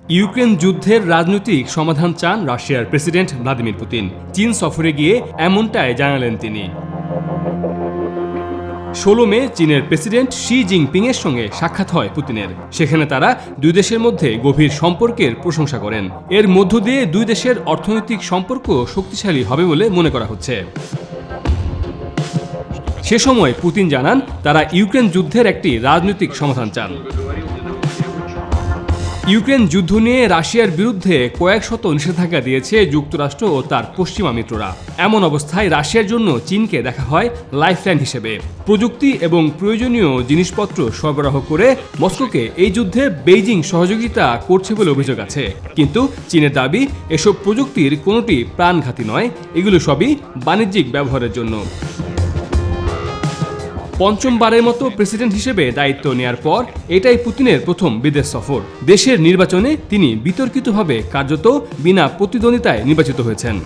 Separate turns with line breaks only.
Ukraine যুদ্ধের রাজনৈতিক সমাধান চান রাশিয়ার প্রেসিডেন্ট ভ্লাদিমির পুতিন। চীন সফরে গিয়ে এমনটাই জানালেন তিনি। 16 মে চীনের প্রেসিডেন্ট শি জিনপিং এর সঙ্গে সাক্ষাৎ হয় পুতিনের। সেখানে তারা দুই দেশের মধ্যে গভীর সম্পর্কের প্রশংসা করেন। এর মধ্য দিয়ে দুই দেশের অর্থনৈতিক সম্পর্ক শক্তিশালী হবে বলে মনে করা হচ্ছে। সে সময় পুতিন জানান তারা ইউক্রেন যুদ্ধের একটি রাজনৈতিক সমাধান চান। ইউক্রেন যুদ্ধ নিয়ে রাশিয়ার বিরুদ্ধে কয়েক শত নিষেধাজ্ঞা দিয়েছে যুক্তরাষ্ট্র ও তার পশ্চিমা মিত্ররা। এমন অবস্থায় রাশিয়ার জন্য চীনকে দেখা হয় লাইফলাইন হিসেবে। প্রযুক্তি এবং প্রয়োজনীয় জিনিসপত্র সরবরাহ করে মস্কোকে এই যুদ্ধে বেইজিং সহযোগিতা করছে বলে অভিযোগ আছে। কিন্তু চীনের দাবি এসব প্রযুক্তির কোনোটি প্রাণঘাতী নয়, এগুলো সবই বাণিজ্যিক ব্যবহারের জন্য। পঞ্চমবারের মতো প্রেসিডেন্ট হিসেবে দায়িত্ব নেয়ার পর এটাই পুতিনের প্রথম বিদেশ সফর। দেশের নির্বাচনে তিনি বিতর্কিতভাবে কার্যত বিনা প্রতিদ্বন্দ্বিতায় নির্বাচিত হয়েছেন।